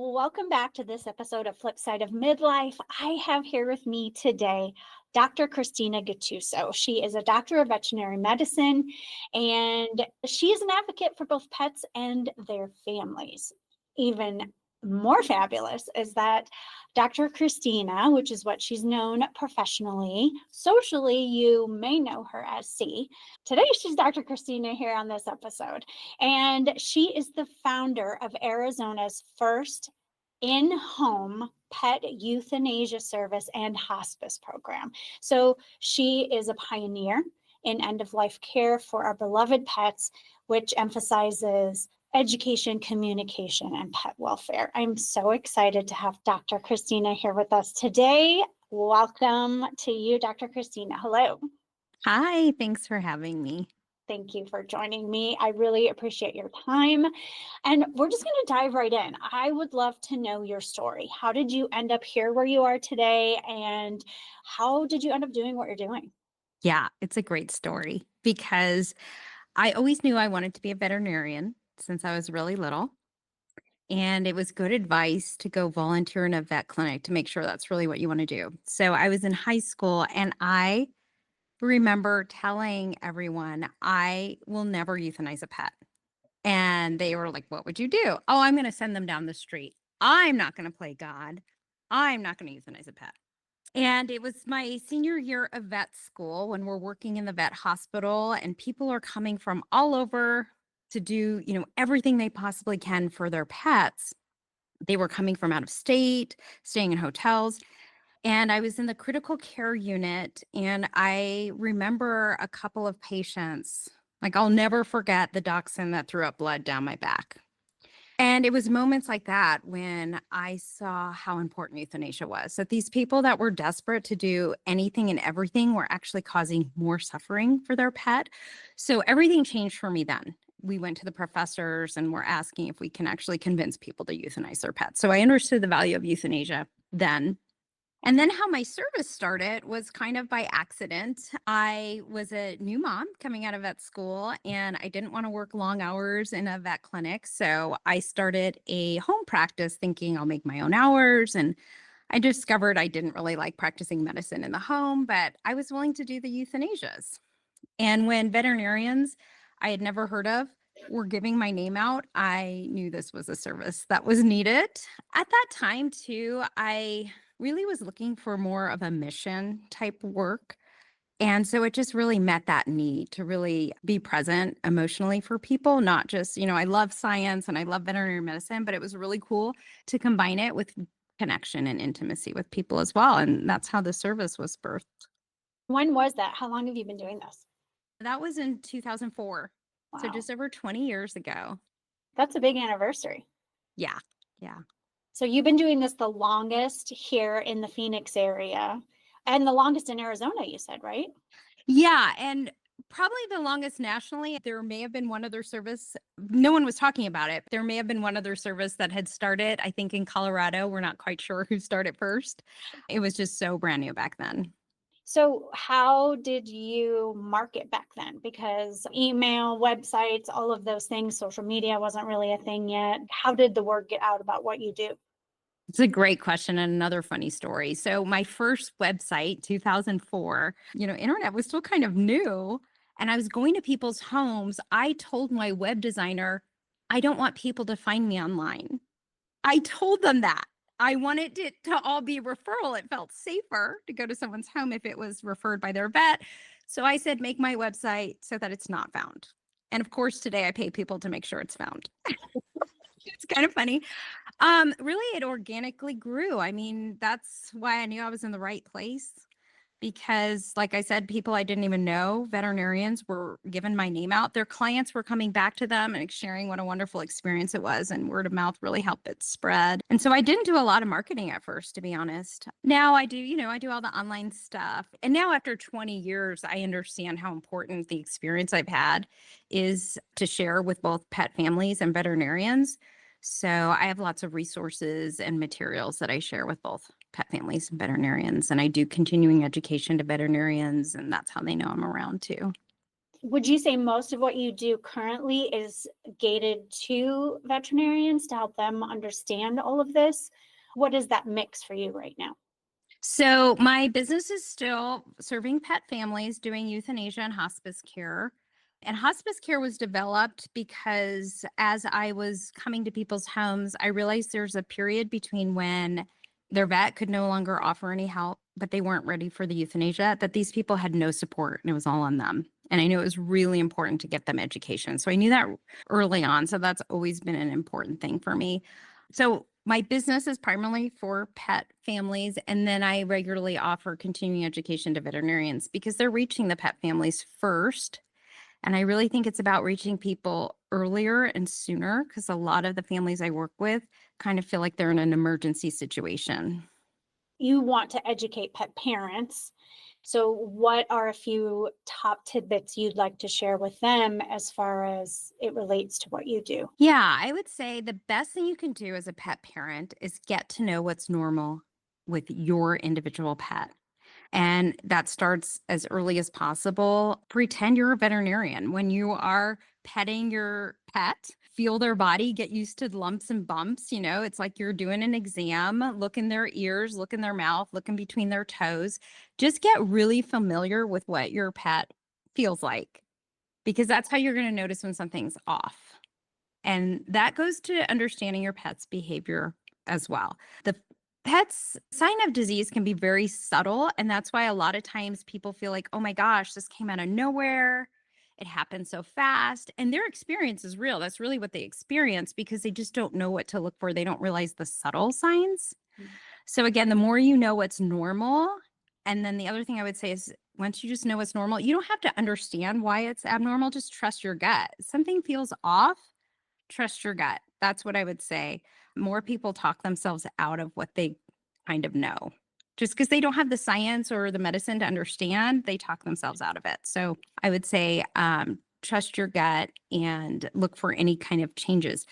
welcome back to this episode of Flipside of Midlife. I have here with me today Dr. Christina Guttuso. She is a doctor of veterinary medicine, and she is an advocate for both pets and their families. Even more fabulous is that Dr. Christina, which is what she's known professionally, socially, you may know her as C. Today, she's Dr. Christina here on this episode, and she is the founder of Arizona's first in-home pet euthanasia service and hospice program. So she is a pioneer in end-of-life care for our beloved pets, which emphasizes education, communication, and pet welfare. I'm so excited to have Dr. Christina here with us today. Welcome to you, Dr. Christina. Hello. Hi, thanks for having me. Thank you for joining me. I really appreciate your time. And we're just going to dive right in. I would love to know your story. How did you end up here where you are today? And how did you end up doing what you're doing? Yeah, it's a great story because I always knew I wanted to be a veterinarian since I was really little. And it was good advice to go volunteer in a vet clinic to make sure that's really what you want to do. So I was in high school and I remember telling everyone, I will never euthanize a pet. And they were like, what would you do? Oh, I'm going to send them down the street. I'm not going to play God. I'm not going to euthanize a pet. And it was my senior year of vet school when we're working in the vet hospital and people are coming from all over to do, everything they possibly can for their pets. They were coming from out of state, staying in hotels. And I was in the critical care unit. And I remember a couple of patients, like I'll never forget the dachshund that threw up blood down my back. And it was moments like that when I saw how important euthanasia was. That these people that were desperate to do anything and everything were actually causing more suffering for their pet. So everything changed for me then. We went to the professors and were asking if we can actually convince people to euthanize their pets. So I understood the value of euthanasia then. And then how my service started was kind of by accident. I was a new mom coming out of vet school and I didn't want to work long hours in a vet clinic. So I started a home practice thinking I'll make my own hours. And I discovered I didn't really like practicing medicine in the home, but I was willing to do the euthanasias. And when veterinarians I had never heard of were giving my name out, I knew this was a service that was needed. At that time, too, I really was looking for more of a mission type work. And so it just really met that need to really be present emotionally for people, not just, I love science and I love veterinary medicine, but it was really cool to combine it with connection and intimacy with people as well. And that's how the service was birthed. When was that? How long have you been doing this? That was in 2004. Wow. So just over 20 years ago. That's a big anniversary. Yeah. So you've been doing this the longest here in the Phoenix area and the longest in Arizona, you said, right? Yeah. And probably the longest nationally. There may have been one other service. No one was talking about it. There may have been one other service that had started, I think in Colorado. We're not quite sure who started first. It was just so brand new back then. So how did you market back then? Because email, websites, all of those things, social media wasn't really a thing yet. How did the word get out about what you do? It's a great question and another funny story. So my first website, 2004, internet was still kind of new and I was going to people's homes. I told my web designer, I don't want people to find me online. I told them that. I wanted it to all be referral. It felt safer to go to someone's home if it was referred by their vet. So I said, make my website so that it's not found. And of course, today I pay people to make sure it's found. It's kind of funny. Really, it organically grew. I mean, that's why I knew I was in the right place. Because, like I said, people I didn't even know, veterinarians, were giving my name out. Their clients were coming back to them and sharing what a wonderful experience it was. And word of mouth really helped it spread. And so I didn't do a lot of marketing at first, to be honest. Now I do, I do all the online stuff. And now after 20 years, I understand how important the experience I've had is to share with both pet families and veterinarians. So I have lots of resources and materials that I share with both pet families and veterinarians. And I do continuing education to veterinarians, and that's how they know I'm around too. Would you say most of what you do currently is gated to veterinarians to help them understand all of this? What is that mix for you right now? So my business is still serving pet families, doing euthanasia and hospice care. And hospice care was developed because as I was coming to people's homes, I realized there's a period between when their vet could no longer offer any help, but they weren't ready for the euthanasia, that these people had no support and it was all on them. And I knew it was really important to get them education. So I knew that early on. So that's always been an important thing for me. So my business is primarily for pet families, and then I regularly offer continuing education to veterinarians because they're reaching the pet families first. And I really think it's about reaching people earlier and sooner because a lot of the families I work with kind of feel like they're in an emergency situation. You want to educate pet parents. So, what are a few top tidbits you'd like to share with them as far as it relates to what you do? Yeah, I would say the best thing you can do as a pet parent is get to know what's normal with your individual pet. And that starts as early as possible. Pretend you're a veterinarian. When you are petting your pet, feel their body, get used to lumps and bumps. It's like you're doing an exam. Look in their ears, look in their mouth, look in between their toes. Just get really familiar with what your pet feels like because that's how you're going to notice when something's off. And that goes to understanding your pet's behavior as well. The pet's sign of disease can be very subtle. And that's why a lot of times people feel like, oh my gosh, this came out of nowhere. It happened so fast. And their experience is real. That's really what they experience because they just don't know what to look for. They don't realize the subtle signs. So, again, the more you know what's normal. And then the other thing I would say is once you just know what's normal, you don't have to understand why it's abnormal. Just trust your gut. Something feels off. Trust your gut. That's what I would say. More people talk themselves out of what they kind of know. Just because they don't have the science or the medicine to understand, they talk themselves out of it. So I would say trust your gut and look for any kind of changes.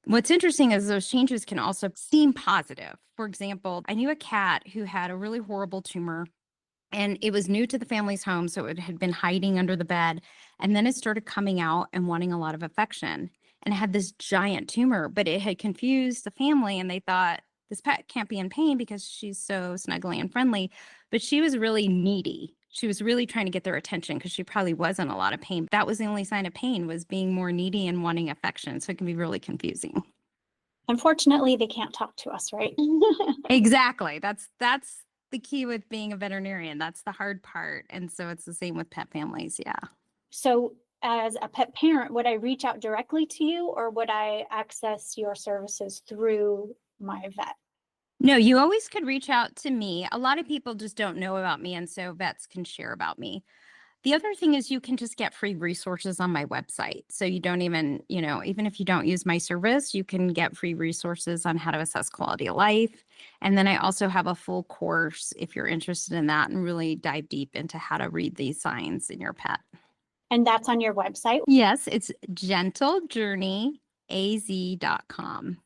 What's interesting is those changes can also seem positive. For example, I knew a cat who had a really horrible tumor and it was new to the family's home. So it had been hiding under the bed. And then it started coming out and wanting a lot of affection. And it had this giant tumor, but it had confused the family. And they thought this pet can't be in pain because she's so snuggly and friendly. But she was really needy. She was really trying to get their attention because she probably was in a lot of pain. That was the only sign of pain, was being more needy and wanting affection. So it can be really confusing. Unfortunately, they can't talk to us, right? Exactly. That's the key with being a veterinarian. That's the hard part. And so it's the same with pet families. Yeah. So, as a pet parent, would I reach out directly to you or would I access your services through my vet? No, you always could reach out to me. A lot of people just don't know about me. And so vets can share about me. The other thing is you can just get free resources on my website. So you don't even, even if you don't use my service, you can get free resources on how to assess quality of life. And then I also have a full course if you're interested in that and really dive deep into how to read these signs in your pet. And that's on your website. Yes, it's gentlejourneyaz.com.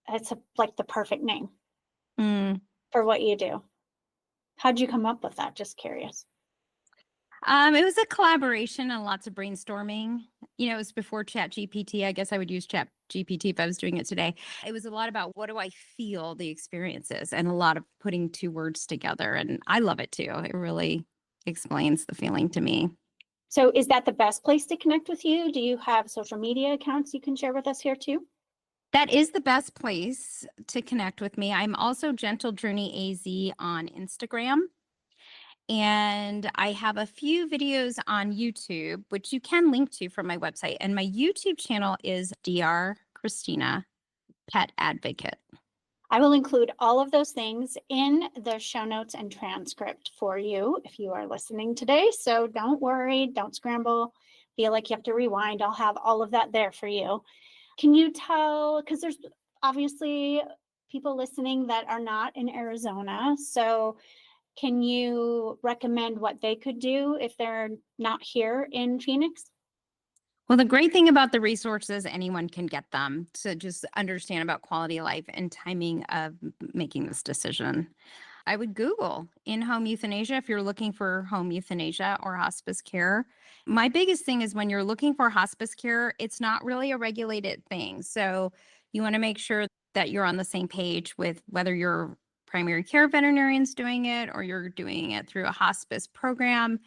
It's like the perfect name Mm. for what you do. How'd you come up with that? Just curious. It was a collaboration and lots of brainstorming. It was before Chat GPT. I guess I would use Chat GPT if I was doing it today. It was a lot about what do I feel the experience is and a lot of putting two words together. And I love it too. It really explains the feeling to me. So is that the best place to connect with you? Do you have social media accounts you can share with us here too? That is the best place to connect with me. I'm also Gentle Journey AZ on Instagram. And I have a few videos on YouTube, which you can link to from my website. And my YouTube channel is Dr. Christina Pet Advocate. I will include all of those things in the show notes and transcript for you if you are listening today. So don't worry, don't scramble, feel like you have to rewind. I'll have all of that there for you. Can you tell, because there's obviously people listening that are not in Arizona. So can you recommend what they could do if they're not here in Phoenix? Well, the great thing about the resources, anyone can get them to just understand about quality of life and timing of making this decision. I would Google in-home euthanasia if you're looking for home euthanasia or hospice care. My biggest thing is when you're looking for hospice care, it's not really a regulated thing. So you want to make sure that you're on the same page with whether your primary care veterinarian's doing it or you're doing it through a hospice program.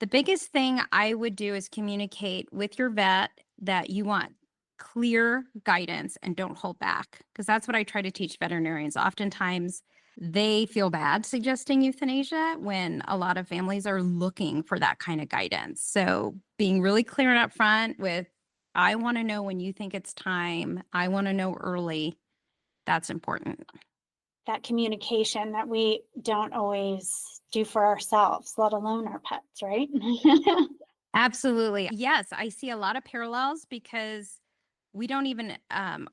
The biggest thing I would do is communicate with your vet that you want clear guidance and don't hold back, because that's what I try to teach veterinarians. Oftentimes, they feel bad suggesting euthanasia when a lot of families are looking for that kind of guidance. So, being really clear and upfront with, I want to know when you think it's time, I want to know early, that's important. That communication that we don't always do for ourselves, let alone our pets, right? Absolutely. Yes, I see a lot of parallels because we don't even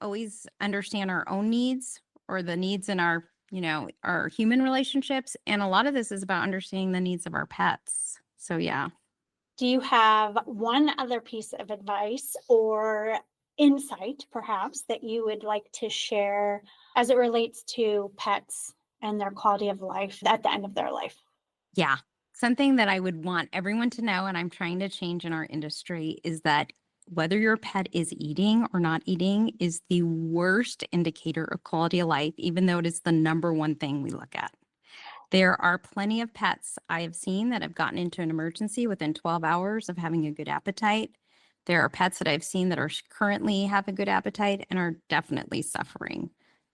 always understand our own needs or the needs in our, our human relationships. And a lot of this is about understanding the needs of our pets. So, yeah. Do you have one other piece of advice or insight, perhaps, that you would like to share as it relates to pets and their quality of life at the end of their life? Yeah. Something that I would want everyone to know, and I'm trying to change in our industry, is that whether your pet is eating or not eating is the worst indicator of quality of life, even though it is the number one thing we look at. There are plenty of pets I have seen that have gotten into an emergency within 12 hours of having a good appetite. There are pets that I've seen that are currently have a good appetite and are definitely suffering.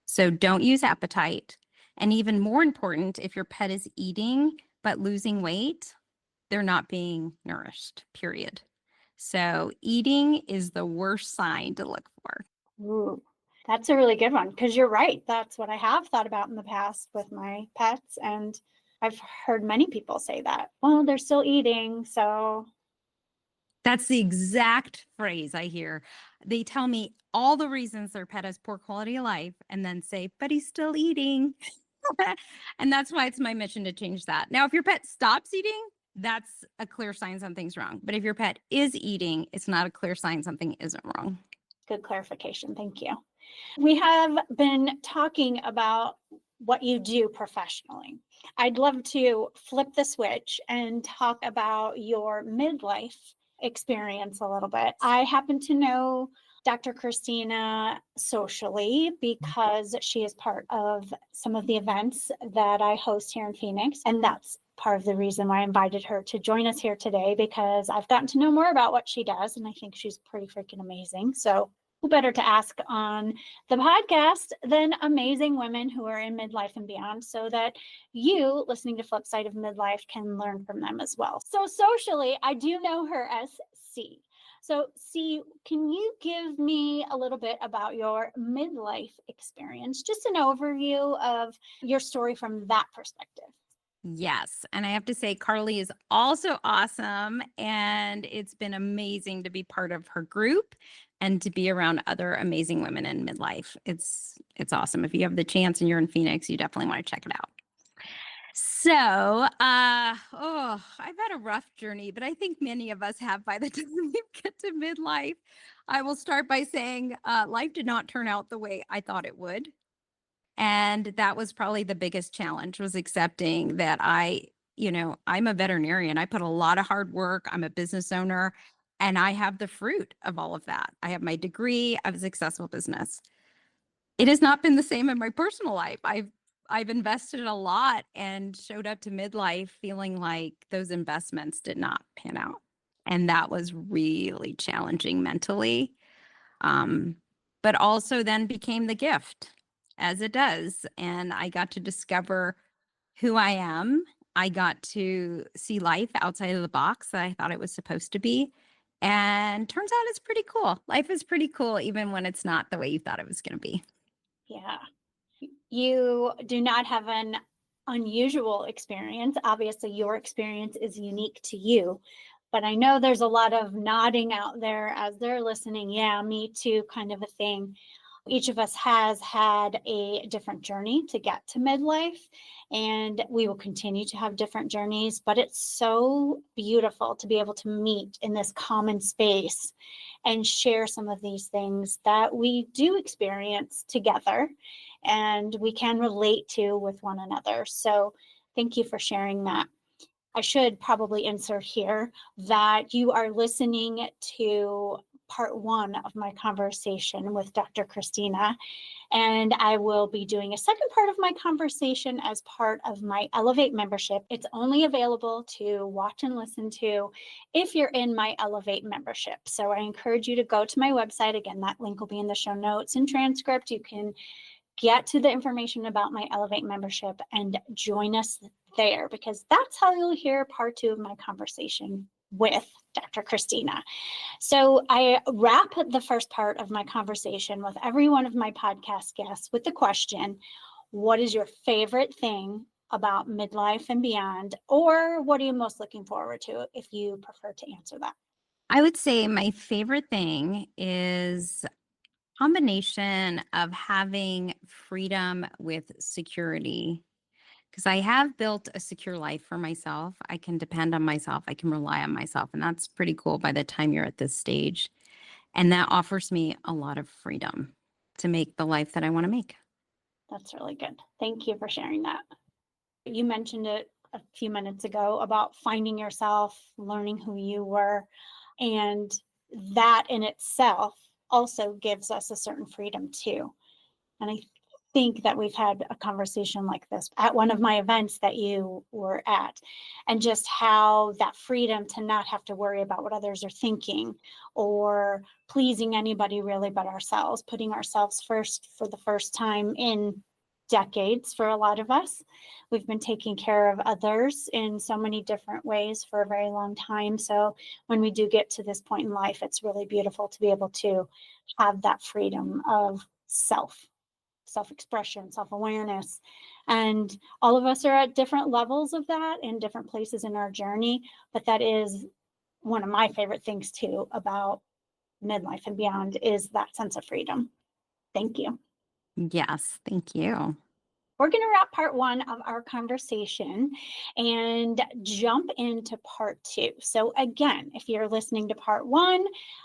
So don't use appetite. And even more important, if your pet is eating but losing weight, they're not being nourished, period. So eating is the worst sign to look for. Ooh, that's a really good one, because you're right. That's what I have thought about in the past with my pets. And I've heard many people say that. Well, they're still eating. So, That's the exact phrase I hear. They tell me all the reasons their pet has poor quality of life and then say, but he's still eating. And that's why it's my mission to change that. Now, if your pet stops eating, that's a clear sign something's wrong. But if your pet is eating, it's not a clear sign something isn't wrong. good clarification. Thank you. We have been talking about what you do professionally. I'd love to flip the switch and talk about your midlife experience a little bit. I happen to know Dr. Christina socially because she is part of some of the events that I host here in Phoenix. And that's part of the reason why I invited her to join us here today, because I've gotten to know more about what she does. And I think she's pretty freaking amazing. So who better to ask on the podcast than amazing women who are in midlife and beyond, so that you listening to Flipside of Midlife can learn from them as well. So socially, I do know her as C. So C, can you give me a little bit about your midlife experience, just an overview of your story from that perspective? Yes. And I have to say, Carly is also awesome. And it's been amazing to be part of her group and to be around other amazing women in midlife. It's awesome. If you have the chance and you're in Phoenix, you definitely want to check it out. So, I've had a rough journey, but I think many of us have by the time we get to midlife. I will start by saying life did not turn out the way I thought it would. And that was probably the biggest challenge, was accepting that I'm a veterinarian. I put a lot of hard work. I'm a business owner and I have the fruit of all of that. I have my degree. I have a successful business. It has not been the same in my personal life. I've invested a lot and showed up to midlife feeling like those investments did not pan out. And that was really challenging mentally. But also then became the gift, as it does. And I got to discover who I am. I got to see life outside of the box that I thought it was supposed to be. And turns out it's pretty cool. Life is pretty cool, even when it's not the way you thought it was going to be. Yeah. You do not have an unusual experience. Obviously, your experience is unique to you. But I know there's a lot of nodding out there as they're listening. Yeah, me too, kind of a thing. Each of us has had a different journey to get to midlife, and we will continue to have different journeys, but it's so beautiful to be able to meet in this common space and share some of these things that we do experience together and we can relate to with one another. So thank you for sharing that. I should probably insert here that you are listening to part one of my conversation with Dr. Christina, and I will be doing a second part of my conversation as part of my Elevate membership. It's only available to watch and listen to if you're in my Elevate membership. So I encourage you to go to my website. Again, that link will be in the show notes and transcript. You can get to the information about my Elevate membership and join us there, because that's how you'll hear part two of my conversation with Dr. Christina. So I wrap the first part of my conversation with every one of my podcast guests with the question, what is your favorite thing about midlife and beyond? Or what are you most looking forward to, if you prefer to answer that? I would say my favorite thing is combination of having freedom with security, because I have built a secure life for myself. I can depend on myself. I can rely on myself. And that's pretty cool by the time you're at this stage. And that offers me a lot of freedom to make the life that I want to make. That's really good. Thank you for sharing that. You mentioned it a few minutes ago about finding yourself, learning who you were, and that in itself also gives us a certain freedom too. And I think that we've had a conversation like this at one of my events that you were at, and just how that freedom to not have to worry about what others are thinking or pleasing anybody really but ourselves, putting ourselves first for the first time in decades for a lot of us. We've been taking care of others in so many different ways for a very long time. So when we do get to this point in life, it's really beautiful to be able to have that freedom of self-expression, self-awareness. And all of us are at different levels of that in different places in our journey. But that is one of my favorite things too about midlife and beyond, is that sense of freedom. Thank you. Yes, thank you. We're going to wrap part one of our conversation and jump into part two. So again, if you're listening to part one,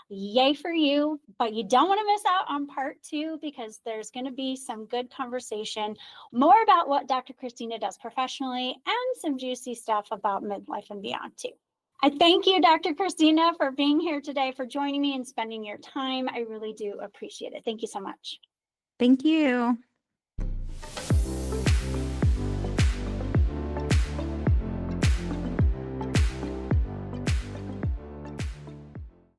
yay for you, but you don't want to miss out on part two, because there's going to be some good conversation, more about what Dr. Christina does professionally, and some juicy stuff about midlife and beyond too. I thank you, Dr. Christina, for being here today, for joining me and spending your time. I really do appreciate it. Thank you so much. Thank you.